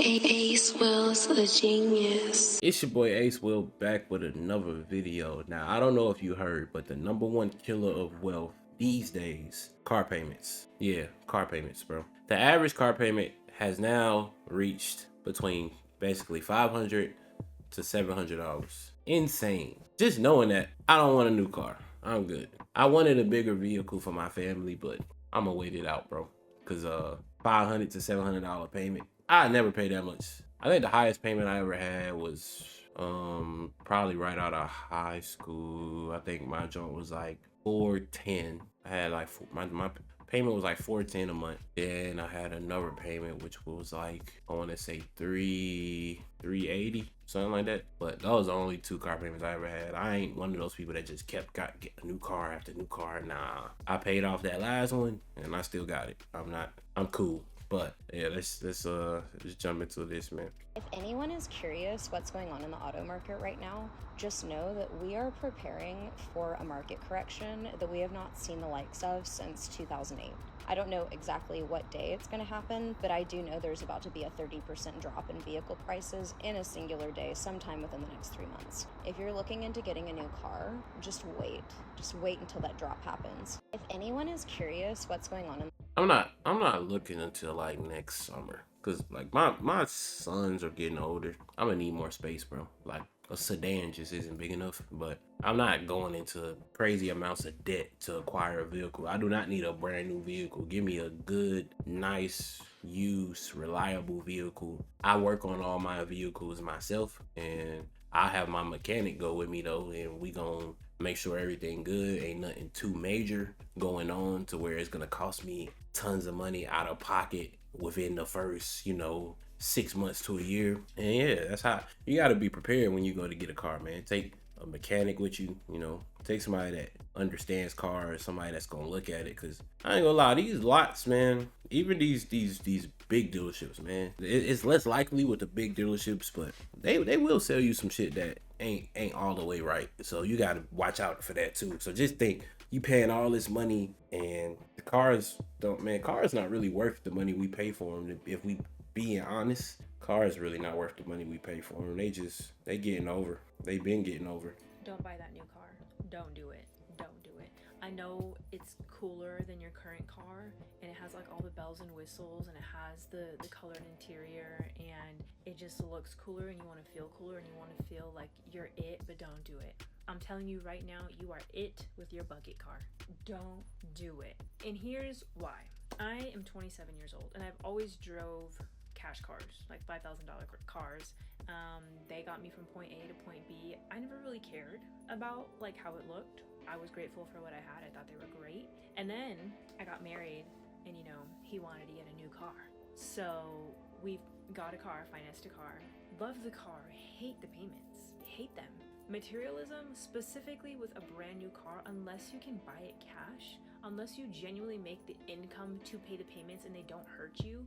Ace Will's the genius. It's your boy Ace Will back with another video. Now, I don't know if you heard, but the number one killer of wealth these days, car payments. Yeah, car payments, bro. The average car payment has now reached between basically $500 to $700. Insane. Just knowing that I don't want a new car. I'm good. I wanted a bigger vehicle for my family, but I'm gonna wait it out, bro. Cause $500 to $700 payment. I never paid that much. I think the highest payment I ever had was probably right out of high school. I think my joint was like 410. I had like my payment was like 410 a month. Then I had another payment which was like, I want to say 380, something like that. But those are the only two car payments I ever had. I ain't one of those people that just kept get a new car after new car. Nah, I paid off that last one and I still got it. I'm cool. But yeah, let's jump into this, man. If anyone is curious what's going on in the auto market right now, just know that we are preparing for a market correction that we have not seen the likes of since 2008. I don't know exactly what day it's going to happen, but I do know there's about to be a 30% drop in vehicle prices in a singular day sometime within the next 3 months. If you're looking into getting a new car, just wait until that drop happens. If anyone is curious what's going on in I'm not looking until like next summer, cause like my sons are getting older. I'm gonna need more space, bro. Like a sedan just isn't big enough. But I'm not going into crazy amounts of debt to acquire a vehicle. I do not need a brand new vehicle. Give me a good, nice, used, reliable vehicle. I work on all my vehicles myself, and I have my mechanic go with me though, and we gonna make sure everything good. Ain't nothing too major going on to where it's gonna cost me tons of money out of pocket within the first 6 months to a year. And yeah, that's how you got to be prepared when you go to get a car, man. Take a mechanic with you, take somebody that understands cars, somebody that's gonna look at it. Cause I ain't gonna lie, these lots, man, even these big dealerships, man, it's less likely with the big dealerships, but they will sell you some shit that ain't all the way right. So you gotta watch out for that too. So just think, you paying all this money and the cars cars not really worth the money we pay for them. If we being honest, cars really not worth the money we pay for them. They getting over. They been getting over. Don't buy that new car. Don't do it. Don't do it. I know it's cooler than your current car, and it has like all the bells and whistles, and it has the colored interior, and it just looks cooler, and you want to feel cooler, and you want to feel like you're it, but don't do it. I'm telling you right now, you are it with your bucket car. Don't do it. And here's why. I am 27 years old, and I've always drove cash cars, like $5,000 cars. They got me from point A to point B. I never really cared about like how it looked. I was grateful for what I had. I thought they were great. And then I got married, and he wanted to get a new car. So we got a car, financed a car. Love the car, hate the payments, hate them. Materialism, specifically with a brand new car, unless you can buy it cash, unless you genuinely make the income to pay the payments and they don't hurt you,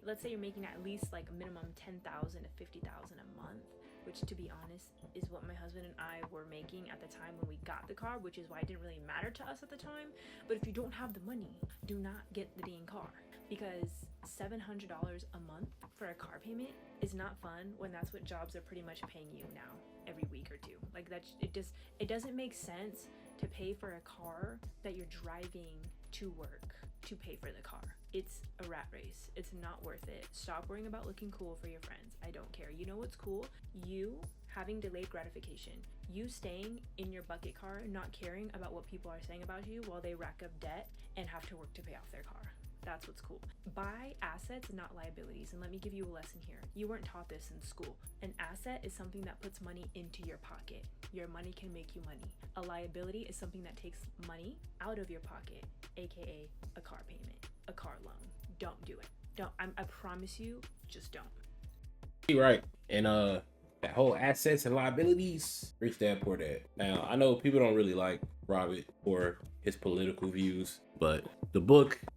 let's say you're making at least like minimum $10,000 to $50,000 a month, which to be honest is what my husband and I were making at the time when we got the car, which is why it didn't really matter to us at the time. But if you don't have the money, do not get the dang car, because $700 a month for a car payment is not fun when that's what jobs are pretty much paying you now every week or two. Like it doesn't make sense to pay for a car that you're driving to work to pay for the car. It's a rat race. It's not worth it. Stop worrying about looking cool for your friends. I don't care. You know what's cool? You having delayed gratification. You staying in your bucket car, not caring about what people are saying about you while they rack up debt and have to work to pay off their car. That's what's cool. Buy assets, not liabilities. And let me give you a lesson here. You weren't taught this in school. An asset is something that puts money into your pocket. Your money can make you money. A liability is something that takes money out of your pocket, aka a car payment, a car loan. Don't do it. I promise you, just don't. You're right. And that whole assets and liabilities, rich dad, poor dad. Now, I know people don't really like Robert for his political views, but the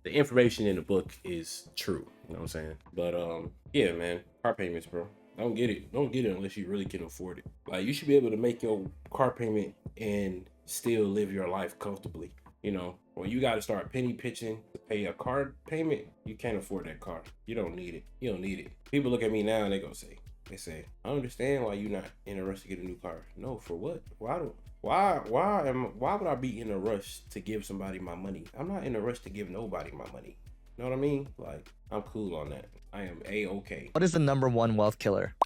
information in the book is true. You know what I'm saying? But yeah, man, car payments, bro. Don't get it unless you really can afford it. Like, you should be able to make your car payment and still live your life comfortably. When you got to start penny pitching to pay a car payment, you can't afford that car. You don't need it. People look at me now and they say, I understand why you're not in a rush to get a new car. No, for what? Why would I be in a rush to give somebody my money? I'm not in a rush to give nobody my money. You know what I mean? Like, I'm cool on that. I am A-okay. What is the #1 wealth killer?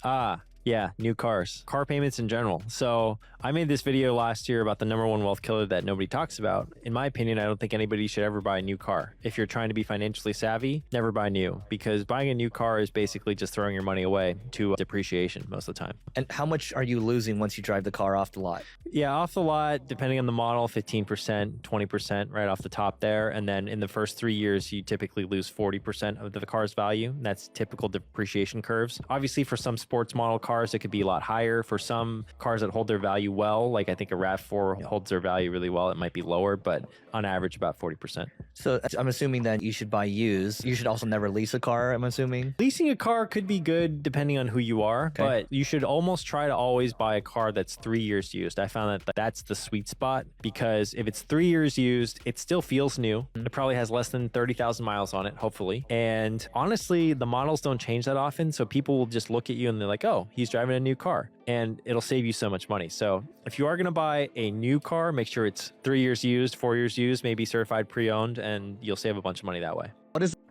Yeah, new cars, car payments in general. So I made this video last year about the #1 wealth killer that nobody talks about. In my opinion, I don't think anybody should ever buy a new car. If you're trying to be financially savvy, never buy new, because buying a new car is basically just throwing your money away to depreciation most of the time. And how much are you losing once you drive the car off the lot? Yeah, off the lot, depending on the model, 15%, 20% right off the top there. And then in the first 3 years, you typically lose 40% of the car's value. That's typical depreciation curves. Obviously, for some sports model cars, it could be a lot higher. For some cars that hold their value well, like I think a RAV4 holds their value really well, it might be lower, but on average about 40%. So I'm assuming that you should buy used. You should also never lease a car, I'm assuming. Leasing a car could be good depending on who you are, but you should almost try to always buy a car that's 3 years used. I found that that's the sweet spot, because if it's 3 years used, it still feels new. It probably has less than 30,000 miles on it, hopefully. And honestly, the models don't change that often, so people will just look at you and they're like, oh, he's driving a new car, and it'll save you so much money. So if you are going to buy a new car, make sure it's 3 years used, 4 years used, maybe certified pre-owned, and you'll save a bunch of money that way.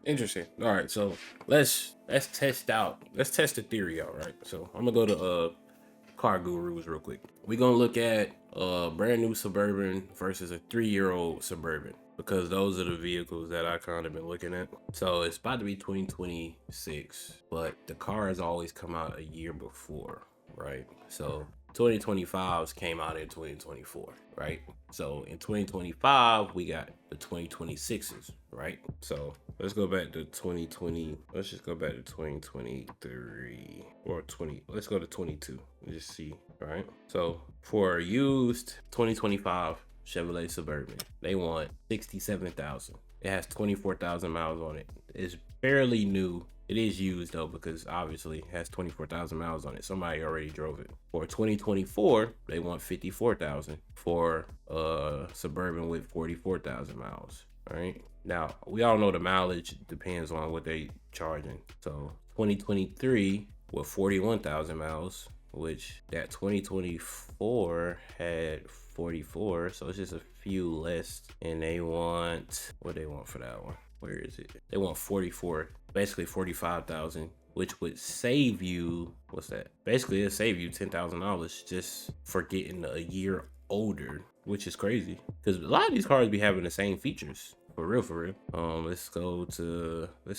Interesting. All right, so let's test the theory out, right? So I'm gonna go to Car Gurus real quick. We're gonna look at a brand new Suburban versus a 3-year-old Suburban, because those are the vehicles that I kind of been looking at. So it's about to be 2026, but the car has always come out a year before, right? So 2025s came out in 2024, right? So in 2025, we got the 2026s, right? So let's go back to 2020. Let's just go back to 2023 or 20. Let's go to 22 and just see, right? So for a used 2025 Chevrolet Suburban, they want $67,000. It has 24,000 miles on it. It's barely new. It is used though, because obviously it has 24,000 miles on it. Somebody already drove it. For 2024, they want 54,000 for a Suburban with 44,000 miles. All right. Now we all know the mileage depends on what they charging. So 2023 with 41,000 miles, which that 2024 had 44, so it's just a few less. And they want, what they want for that one? Where is it? They want 44, basically 45,000, which would save you, what's that? Basically it'll save you $10,000 just for getting a year older, which is crazy, because a lot of these cars be having the same features. For real. Let's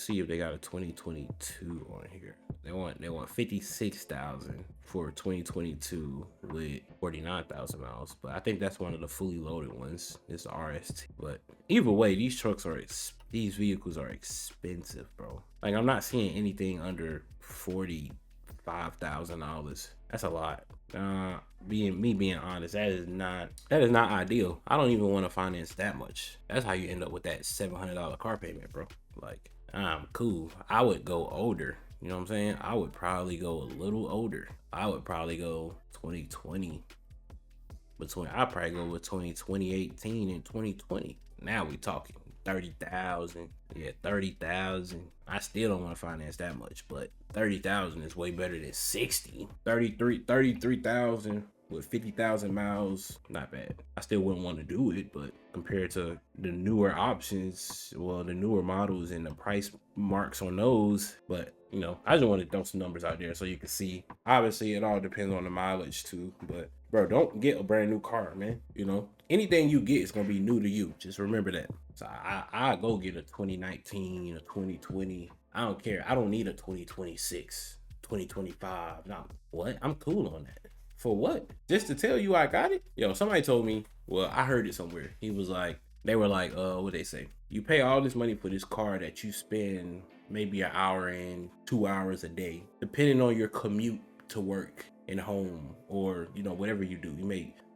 see if they got a 2022 on here. They want 56,000 for 2022 with 49,000 miles. But I think that's one of the fully loaded ones. It's the RST. But either way, these vehicles are expensive, bro. Like, I'm not seeing anything under $45,000. That's a lot. Being honest, that is not ideal. I don't even want to finance that much. That's how you end up with that $700 car payment, bro. Like, I'm cool. I would go older. You know what I'm saying? I would probably go a little older. I would probably go 2020. I'd probably go with 2018 and 2020. Now we talking 30,000. Yeah, 30,000. I still don't want to finance that much, but 30,000 is way better than 60. 33,000 with 50,000 miles, not bad. I still wouldn't want to do it, but compared to the newer options, well, the newer models and the price marks on those, but you know, I just want to throw some numbers out there so you can see. Obviously, it all depends on the mileage too, but bro, don't get a brand new car, man. You know, anything you get is gonna be new to you. Just remember that. So I go get a 2019, a 2020. I don't care. I don't need a 2026, 2025. No, what? I'm cool on that. For what? Just to tell you I got it? Yo, somebody told me, well, I heard it somewhere. He was like, they were like, what they say? You pay all this money for this car that you spend maybe an hour and 2 hours a day, depending on your commute to work and home, or, you know, whatever you do.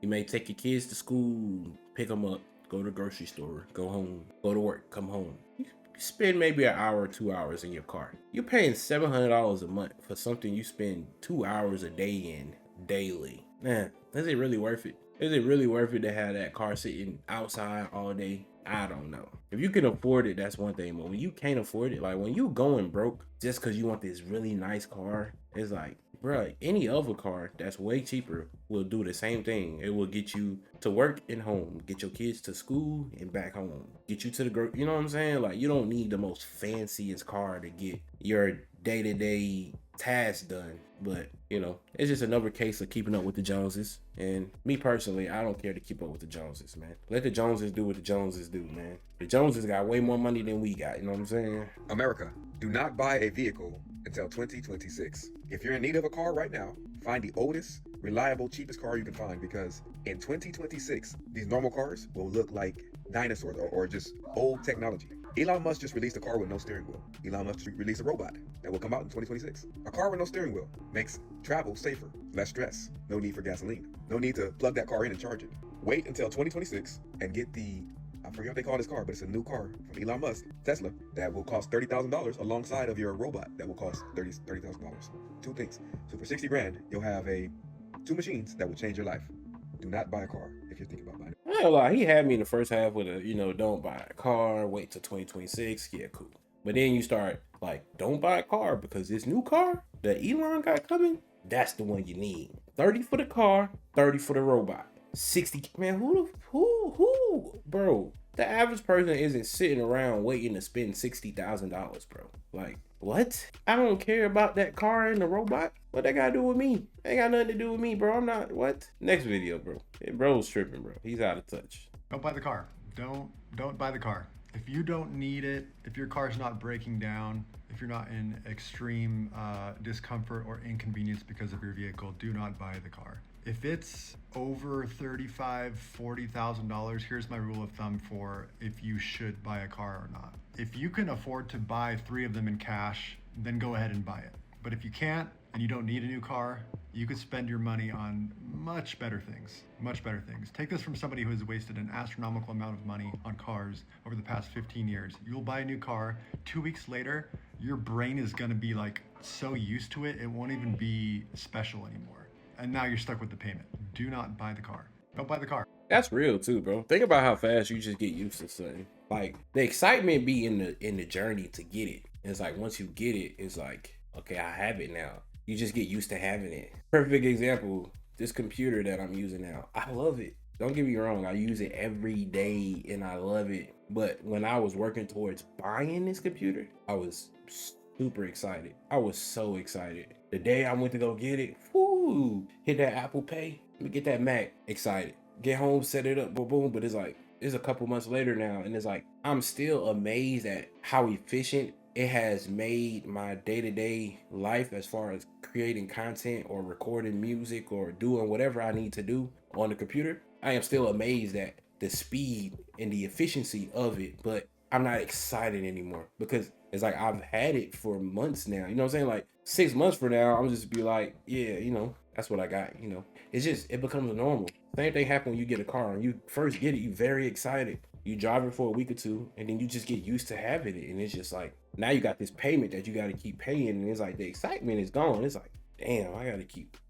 You may take your kids to school, pick them up, go to the grocery store, go home, go to work, come home. You spend maybe an hour or 2 hours in your car. You're paying $700 a month for something you spend 2 hours a day in daily. Man, is it really worth it? Is it really worth it to have that car sitting outside all day I don't know. If you can afford it, that's one thing. But when you can't afford it, like when you going broke just because you want this really nice car, it's like, bro, any other car that's way cheaper will do the same thing. It will get you to work and home, get your kids to school and back home, get you to the you know what I'm saying? Like, you don't need the most fanciest car to get your day-to-day tasks done. But you know, it's just another case of keeping up with the Joneses. And me personally, I don't care to keep up with the Joneses, man. Let the Joneses do what the Joneses do, man. The Joneses got way more money than we got, you know what I'm saying? America, do not buy a vehicle until 2026. If you're in need of a car right now, find the oldest, reliable, cheapest car you can find, because in 2026, these normal cars will look like dinosaurs or just old technology. Elon Musk just released a car with no steering wheel. Elon Musk released a robot that will come out in 2026. A car with no steering wheel makes travel safer, less stress, no need for gasoline, no need to plug that car in and charge it. Wait until 2026 and get the, I forget what they call this car, but it's a new car from Elon Musk, Tesla, that will cost $30,000 alongside of your robot that will cost $30,000. Two things. So for 60 grand, you'll have two machines that will change your life. Do not buy a car if you're thinking about buying it. I ain't gonna lie, he had me in the first half with a, you know, don't buy a car, wait till 2026. Yeah, cool. But then you start like, don't buy a car because this new car that Elon got coming, that's the one you need. 30 for the car, 30 for the robot. 60, man, who, bro? The average person isn't sitting around waiting to spend $60,000, bro. Like, what? I don't care about that car and the robot. What that got to do with me? Ain't got nothing to do with me, bro. I'm not, what? Next video, bro. Yeah, bro's tripping, bro. He's out of touch. Don't buy the car. Don't buy the car. If you don't need it, if your car's not breaking down, if you're not in extreme discomfort or inconvenience because of your vehicle, do not buy the car. If it's over $35,000, $40,000, here's my rule of thumb for if you should buy a car or not. If you can afford to buy 3 of them in cash, then go ahead and buy it. But if you can't and you don't need a new car, you could spend your money on much better things. Take this from somebody who has wasted an astronomical amount of money on cars over the past 15 years. You'll buy a new car, 2 weeks later, your brain is gonna be like so used to it, it won't even be special anymore. And now you're stuck with the payment. Do not buy the car. Don't buy the car. That's real too, bro. Think about how fast you just get used to something. Like, the excitement be in the journey to get it. It's like, once you get it, it's like, okay, I have it now. You just get used to having it. Perfect example, this computer that I'm using now. I love it. Don't get me wrong, I use it every day and I love it. But when I was working towards buying this computer, I was super excited. I was so excited. The day I went to go get it, whoo, hit that Apple Pay, let me get that Mac, excited. Get home, set it up, boom, boom. But it's like, it's a couple months later now, and it's like, I'm still amazed at how efficient it has made my day-to-day life as far as creating content or recording music or doing whatever I need to do on the computer. I am still amazed at the speed and the efficiency of it, but I'm not excited anymore because it's like I've had it for months now. You know what I'm saying? Like 6 months from now, I'm just be like, yeah, you know, that's what I got. You know, it's just, it becomes normal. Same thing happens when you get a car. When you first get it, you're very excited. You drive it for a week or two, and then you just get used to having it. And it's just like, now you got this payment that you got to keep paying. And it's like, the excitement is gone. It's like, damn,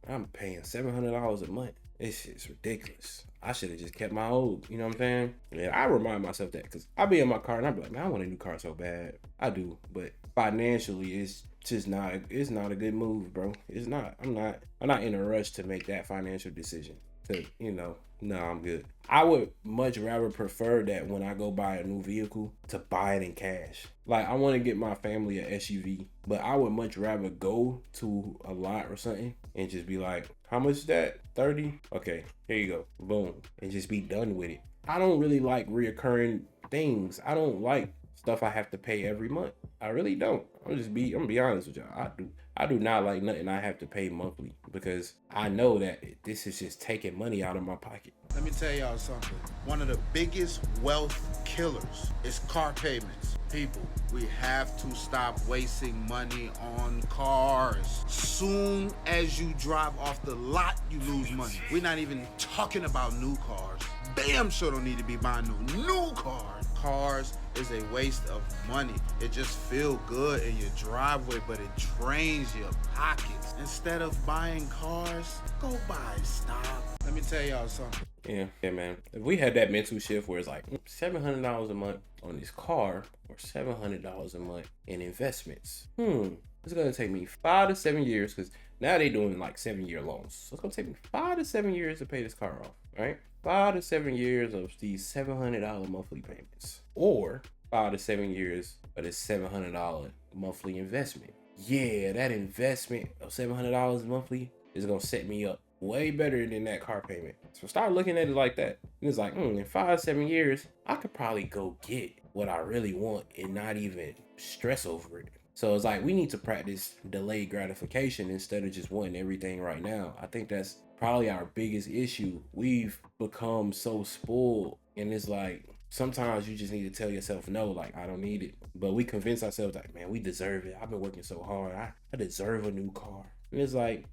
I'm paying $700 a month. This shit's ridiculous. I should have just kept my old, you know what I'm saying? Yeah, I remind myself that because I be in my car and I be like, man, I want a new car so bad. I do, but financially, it's just not, it's not a good move, bro. It's not. I'm not in a rush to make that financial decision. To, you know, no, I'm good. I would much rather prefer that when I go buy a new vehicle to buy it in cash. Like, I want to get my family an SUV, but I would much rather go to a lot or something and just be like, how much is that? 30? Okay, here you go. Boom. And just be done with it. I don't really like reoccurring things. I don't like stuff I have to pay every month. I really don't. I'm gonna be honest with y'all. I do not like nothing I have to pay monthly because I know that this is just taking money out of my pocket. Let me tell y'all something. One of the biggest wealth killers is car payments. People, we have to stop wasting money on cars. Soon as you drive off the lot, you lose money. We're not even talking about new cars. Damn sure don't need to be buying no new cars. Cars is a waste of money. It just feels good in your driveway, but it drains your pockets. Instead of buying cars, go buy stock. Let me tell y'all something. Yeah, man. If we had that mental shift where it's like $700 a month on this car or $700 a month in investments, it's gonna take me 5 to 7 years, because now they doing like 7-year loans. So it's gonna take me 5 to 7 years to pay this car off, right? 5 to 7 years of these $700 monthly payments, or 5 to 7 years of this $700 monthly investment. Yeah, that investment of $700 monthly is gonna set me up way better than that car payment. So start looking at it like that. And it's like, in 5 to 7 years, I could probably go get what I really want and not even stress over it. So it's like, we need to practice delayed gratification instead of just wanting everything right now. I think that's probably our biggest issue. We've become so spoiled, and it's like, sometimes you just need to tell yourself no, like, I don't need it. But we convince ourselves like, man, we deserve it. I've been working so hard. I deserve a new car. And it's like,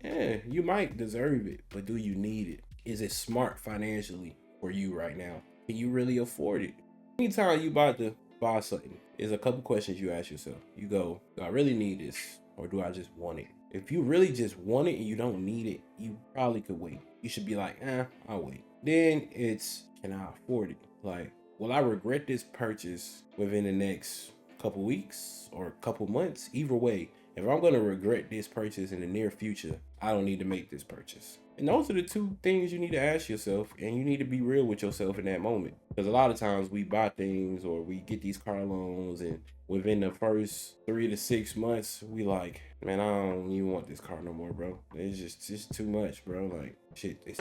you might deserve it, but do you need it? Is it smart financially for you right now? Can you really afford it? Anytime you about to buy something, there's a couple questions you ask yourself. You go, do I really need this, or do I just want it? If you really just want it and you don't need it, you probably could wait. You should be like, I'll wait. Then it's, can I afford it? Like, will I regret this purchase within the next couple weeks or couple months? Either way, if I'm gonna regret this purchase in the near future, I don't need to make this purchase. And those are the two things you need to ask yourself, and you need to be real with yourself in that moment. Because a lot of times we buy things or we get these car loans, and within the first 3 to 6 months, we like, man, I don't even want this car no more, bro. It's just too much, bro. Like, shit, it's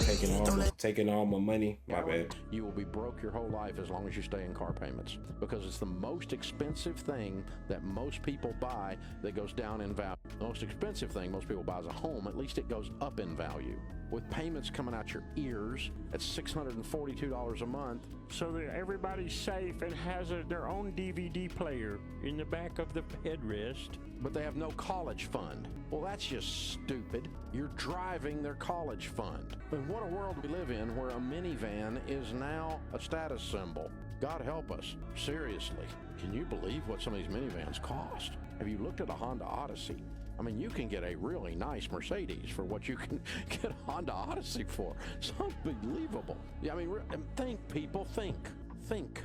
taking all my money. My bad. You will be broke your whole life as long as you stay in car payments, because it's the most expensive thing that most people buy that goes down in value. The most expensive thing most people buy is a home. At least it goes up in value. With payments coming out your ears at $642 a month, so that everybody's safe and has their own DVD player in the back of the headrest. But they have no college fund. Well, that's just stupid. You're driving their college fund. And what a world we live in, where a minivan is now a status symbol. God help us. Seriously, can you believe what some of these minivans cost? Have you looked at a Honda Odyssey? I mean, you can get a really nice Mercedes for what you can get a Honda Odyssey for. It's unbelievable. Yeah, I mean, think, people, think.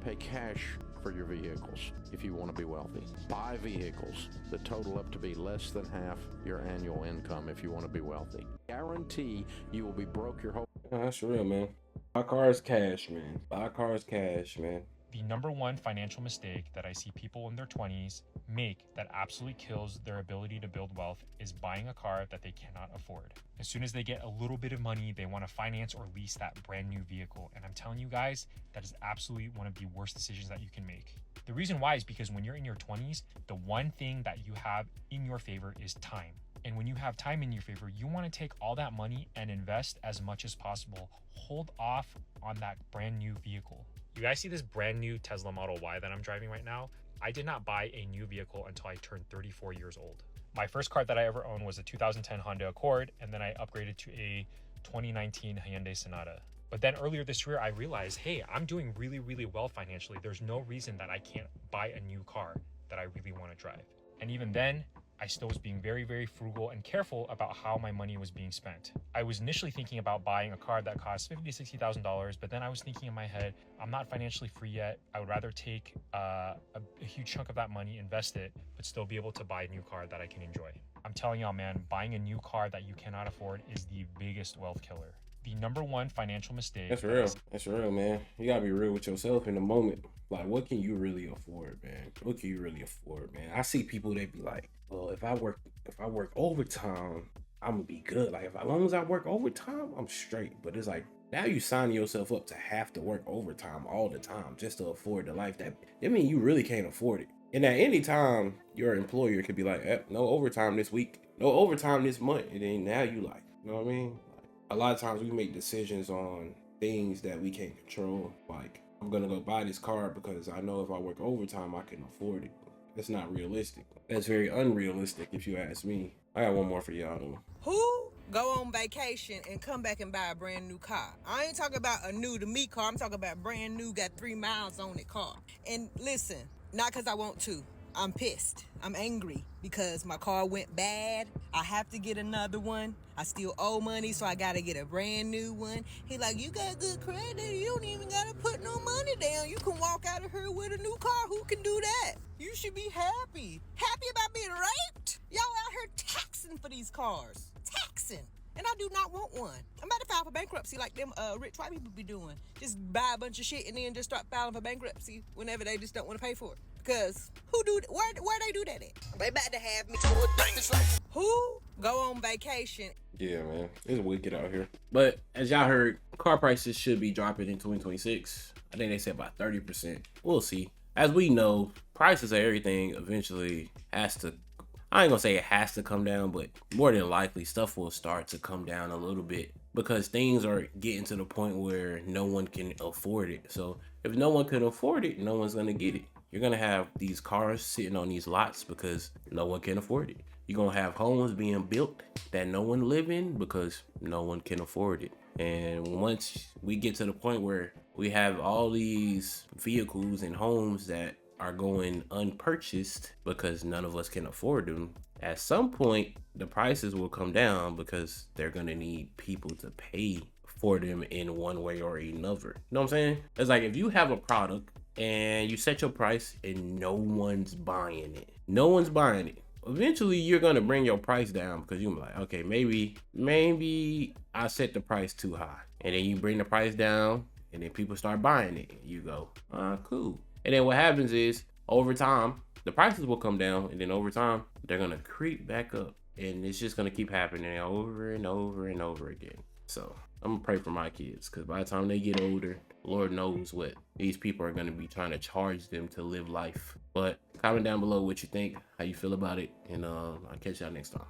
Pay cash for your vehicles if you want to be wealthy. Buy vehicles that total up to be less than half your annual income if you want to be wealthy. Guarantee you will be broke your whole... That's real, man. Buy cars cash, man. Buy cars cash, man. The number one financial mistake that I see people in their 20s make that absolutely kills their ability to build wealth is buying a car that they cannot afford. As soon as they get a little bit of money, they want to finance or lease that brand new vehicle. And I'm telling you guys, that is absolutely one of the worst decisions that you can make. The reason why is because when you're in your 20s, the one thing that you have in your favor is time. And when you have time in your favor, you want to take all that money and invest as much as possible. Hold off on that brand new vehicle. You guys see this brand new Tesla Model Y that I'm driving right now? I did not buy a new vehicle until I turned 34 years old. My first car that I ever owned was a 2010 Honda Accord, and then I upgraded to a 2019 Hyundai Sonata. But then earlier this year, I realized, hey, I'm doing really, really well financially. There's no reason that I can't buy a new car that I really want to drive. And even then, I still was being very, very frugal and careful about how my money was being spent. I was initially thinking about buying a car that cost $50,000 to $60,000, but then I was thinking in my head, I'm not financially free yet. I would rather take a huge chunk of that money, invest it, but still be able to buy a new car that I can enjoy. I'm telling y'all, man, buying a new car that you cannot afford is the biggest wealth killer. The number one financial mistake. That's real. That's real, man. You gotta be real with yourself in the moment. Like, what can you really afford, man? What can you really afford, man? I see people that be like, well, if I work overtime, I'm gonna be good. Like, as long as I work overtime, I'm straight. But it's like, now you signing yourself up to have to work overtime all the time just to afford the life that mean you really can't afford it. And at any time, your employer could be like, no overtime this week, no overtime this month. And then now you like, you know what I mean? Like, a lot of times we make decisions on things that we can't control. Like, I'm gonna go buy this car because I know if I work overtime, I can afford it. That's not realistic. That's very unrealistic if you ask me. I got one more for y'all though. Who go on vacation and come back and buy a brand new car. I ain't talking about a new to me car. I'm talking about brand new, got 3 miles on it car. And listen, not because I want to. I'm pissed. I'm angry because my car went bad. I have to get another one. I still owe money, so I gotta get a brand new one. He like, you got good credit. You don't even gotta put no money down. You can walk out of here with a new car. Who can do that? You should be happy. Happy about being raped? Y'all out here taxing for these cars. Taxing. And I do not want one. I'm about to file for bankruptcy like them rich white people be doing. Just buy a bunch of shit and then just start filing for bankruptcy whenever they just don't want to pay for it. Because where they do that at? They about to have me to a thing. Who go on vacation? Yeah, man, it's wicked out here. But as y'all heard, car prices should be dropping in 2026. I think they said about 30%. We'll see. As we know, prices of everything eventually has to, I ain't gonna say it has to come down, but more than likely stuff will start to come down a little bit because things are getting to the point where no one can afford it. So if no one can afford it, no one's gonna get it. You're gonna have these cars sitting on these lots because no one can afford it. You're gonna have homes being built that no one live in because no one can afford it. And once we get to the point where we have all these vehicles and homes that are going unpurchased because none of us can afford them, at some point the prices will come down because they're gonna need people to pay for them in one way or another. You know what I'm saying? It's like if you have a product and you set your price and no one's buying it. No one's buying it. Eventually you're gonna bring your price down because you're like, okay, maybe I set the price too high. And then you bring the price down and then people start buying it. You go, cool. And then what happens is over time, the prices will come down and then over time, they're gonna creep back up. And it's just gonna keep happening over and over and over again. So I'm gonna pray for my kids because by the time they get older, Lord knows what these people are gonna be trying to charge them to live life. But comment down below what you think, how you feel about it, and I'll catch y'all next time.